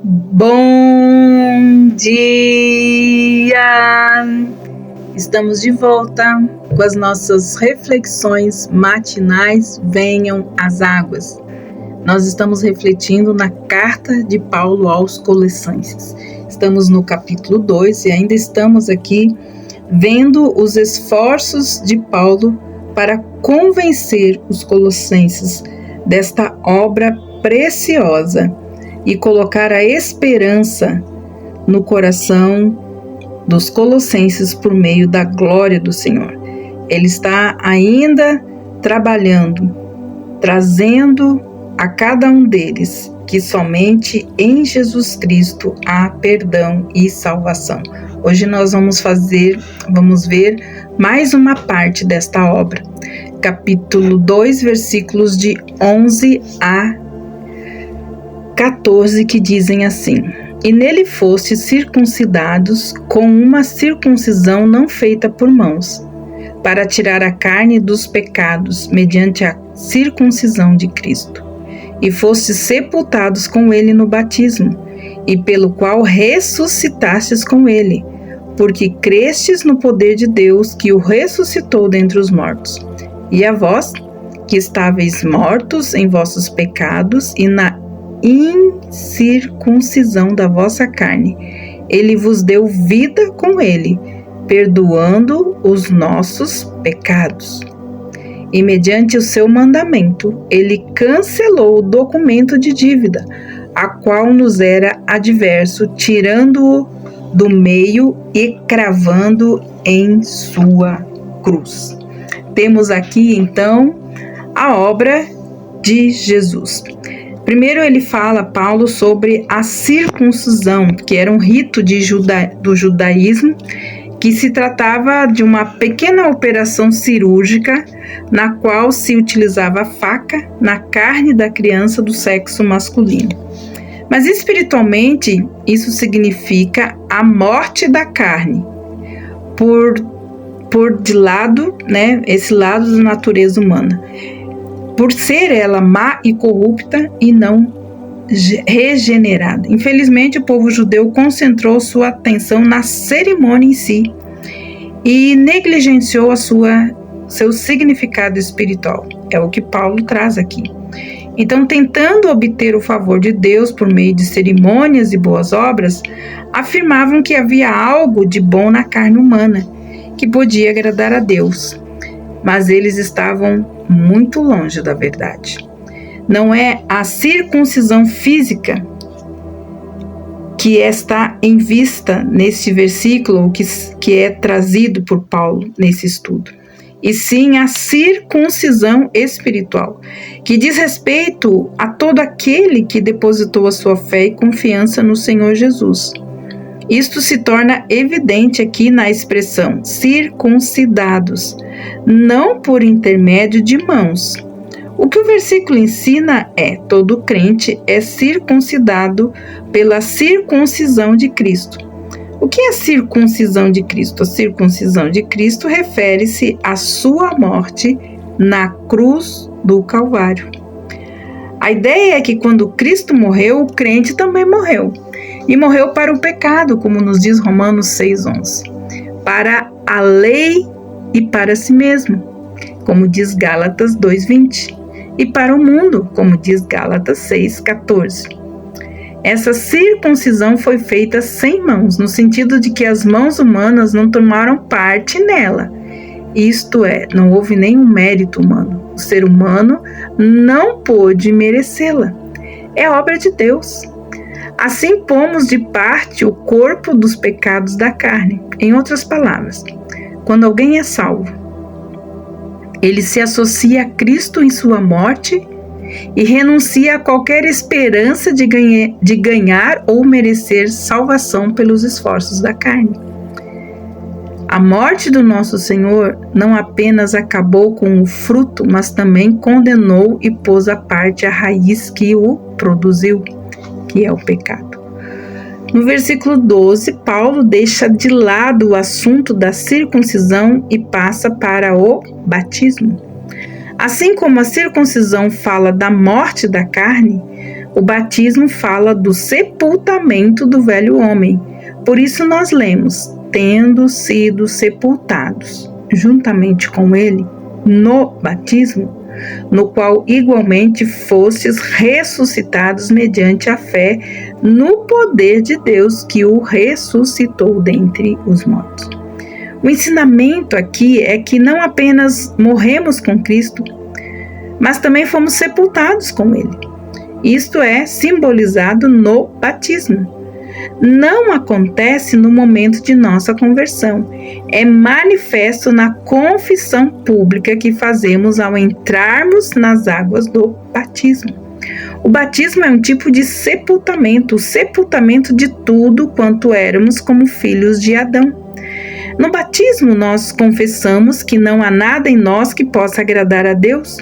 Bom dia! Estamos de volta com as nossas reflexões matinais. Venham as águas. Nós estamos refletindo na carta de Paulo aos Colossenses. Estamos no capítulo 2 e ainda estamos aqui vendo os esforços de Paulo para convencer os colossenses desta obra preciosa e colocar a esperança no coração dos colossenses por meio da glória do Senhor. Ele está ainda trabalhando, trazendo a cada um deles que somente em Jesus Cristo há perdão e salvação. Hoje nós vamos ver mais uma parte desta obra. Capítulo 2, versículos de 11 a 14, que dizem assim: E nele fostes circuncidados com uma circuncisão não feita por mãos, para tirar a carne dos pecados, mediante a circuncisão de Cristo. E fostes sepultados com ele no batismo, e pelo qual ressuscitastes com ele, porque crestes no poder de Deus que o ressuscitou dentre os mortos. E a vós, que estáveis mortos em vossos pecados e na incircuncisão da vossa carne, ele vos deu vida com ele, perdoando os nossos pecados. E mediante o seu mandamento, ele cancelou o documento de dívida, a qual nos era adverso, tirando-o do meio e cravando em sua cruz. Temos aqui, então, a obra de Jesus. Primeiro ele fala, Paulo, sobre a circuncisão, que era um rito do judaísmo, que se tratava de uma pequena operação cirúrgica na qual se utilizava a faca na carne da criança do sexo masculino. Mas espiritualmente, isso significa a morte da carne, por de lado, esse lado da natureza humana, por ser ela má e corrupta e não regenerada. Infelizmente, o povo judeu concentrou sua atenção na cerimônia em si e negligenciou seu significado espiritual. É o que Paulo traz aqui. Então, tentando obter o favor de Deus por meio de cerimônias e boas obras, afirmavam que havia algo de bom na carne humana, que podia agradar a Deus. Mas eles estavam muito longe da verdade. Não é a circuncisão física que está em vista neste versículo, que é trazido por Paulo nesse estudo, e sim a circuncisão espiritual, que diz respeito a todo aquele que depositou a sua fé e confiança no Senhor Jesus. Isto se torna evidente aqui na expressão circuncidados, não por intermédio de mãos. O que o versículo ensina é: todo crente é circuncidado pela circuncisão de Cristo. O que é a circuncisão de Cristo? A circuncisão de Cristo refere-se à sua morte na cruz do Calvário. A ideia é que quando Cristo morreu, o crente também morreu. E morreu para o pecado, como nos diz Romanos 6,11. Para a lei e para si mesmo, como diz Gálatas 2,20. E para o mundo, como diz Gálatas 6,14. Essa circuncisão foi feita sem mãos, no sentido de que as mãos humanas não tomaram parte nela. Isto é, não houve nenhum mérito humano. O ser humano não pôde merecê-la. É obra de Deus. Assim pomos de parte o corpo dos pecados da carne. Em outras palavras, quando alguém é salvo, ele se associa a Cristo em sua morte e renuncia a qualquer esperança de ganhar ou merecer salvação pelos esforços da carne. A morte do nosso Senhor não apenas acabou com o fruto, mas também condenou e pôs à parte a raiz que o produziu, que é o pecado. No versículo 12, Paulo deixa de lado o assunto da circuncisão e passa para o batismo. Assim como a circuncisão fala da morte da carne, O batismo fala do sepultamento do velho homem. Por isso nós lemos, tendo sido sepultados juntamente com ele no batismo, no qual igualmente fostes ressuscitados mediante a fé no poder de Deus que o ressuscitou dentre os mortos. O ensinamento aqui é que não apenas morremos com Cristo, mas também fomos sepultados com ele. Isto é simbolizado no batismo. Não acontece no momento de nossa conversão. É manifesto na confissão pública que fazemos ao entrarmos nas águas do batismo. O batismo é um tipo de sepultamento, o sepultamento de tudo quanto éramos como filhos de Adão. No batismo, nós confessamos que não há nada em nós que possa agradar a Deus,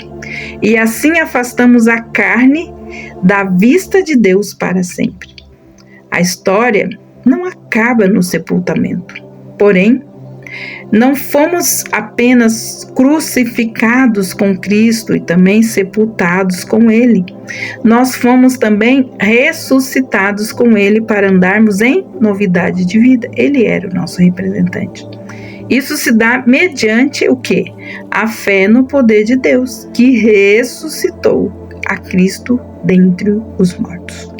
e assim afastamos a carne da vista de Deus para sempre. A história não acaba no sepultamento. Porém, não fomos apenas crucificados com Cristo e também sepultados com Ele. Nós fomos também ressuscitados com Ele para andarmos em novidade de vida. Ele era o nosso representante. Isso se dá mediante o quê? A fé no poder de Deus, que ressuscitou a Cristo dentre os mortos.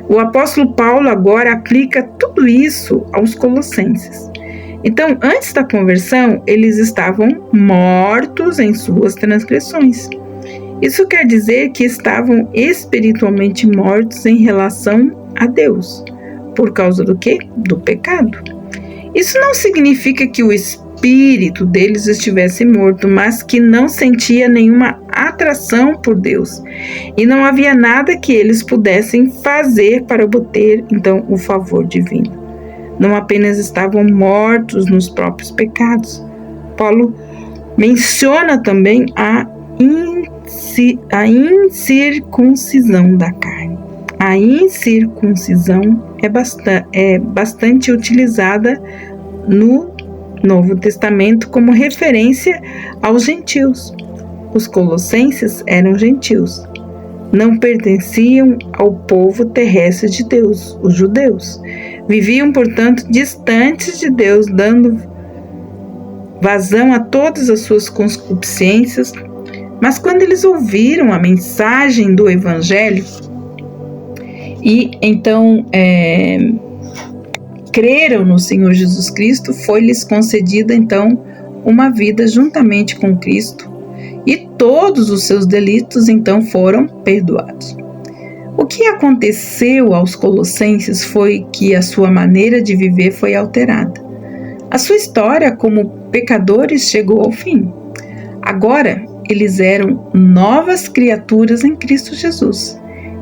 O apóstolo Paulo agora aplica tudo isso aos colossenses. Então, antes da conversão, eles estavam mortos em suas transgressões. Isso quer dizer que estavam espiritualmente mortos em relação a Deus. Por causa do quê? Do pecado. Isso não significa que o espírito deles estivesse morto, mas que não sentia nenhuma atração por Deus. E não havia nada que eles pudessem fazer para obter, então, o favor divino. Não apenas estavam mortos nos próprios pecados. Paulo menciona também a incircuncisão da carne. A incircuncisão é bastante utilizada no Novo Testamento como referência aos gentios. Os colossenses eram gentios. Não pertenciam ao povo terrestre de Deus, os judeus. Viviam, portanto, distantes de Deus, dando vazão a todas as suas concupiscências. Mas quando eles ouviram a mensagem do Evangelho e então creram no Senhor Jesus Cristo, foi-lhes concedida então uma vida juntamente com Cristo e todos os seus delitos então foram perdoados. O que aconteceu aos colossenses foi que a sua maneira de viver foi alterada. A sua história como pecadores chegou ao fim. Agora, eles eram novas criaturas em Cristo Jesus.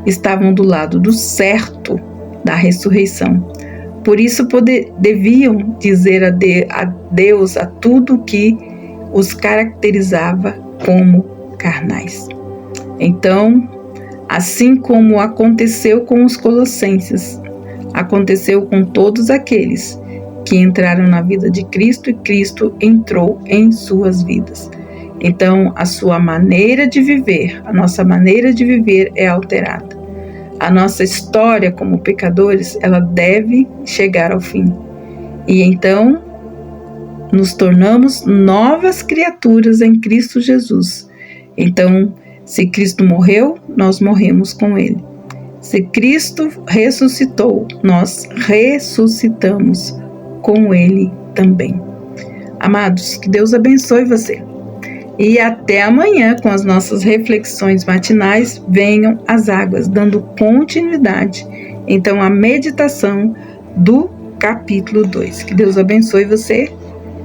Estavam do lado do certo da ressurreição. Por isso, deviam dizer adeus a tudo que os caracterizava como carnais. Então, assim como aconteceu com os colossenses, aconteceu com todos aqueles que entraram na vida de Cristo e Cristo entrou em suas vidas. Então, a sua maneira de viver, a nossa maneira de viver é alterada. A nossa história como pecadores, ela deve chegar ao fim. E então, nos tornamos novas criaturas em Cristo Jesus. Então, se Cristo morreu, nós morremos com Ele. Se Cristo ressuscitou, nós ressuscitamos com Ele também. Amados, que Deus abençoe você. E até amanhã com as nossas reflexões matinais, venham as águas, dando continuidade, então, à meditação do capítulo 2. Que Deus abençoe você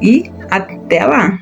e até lá!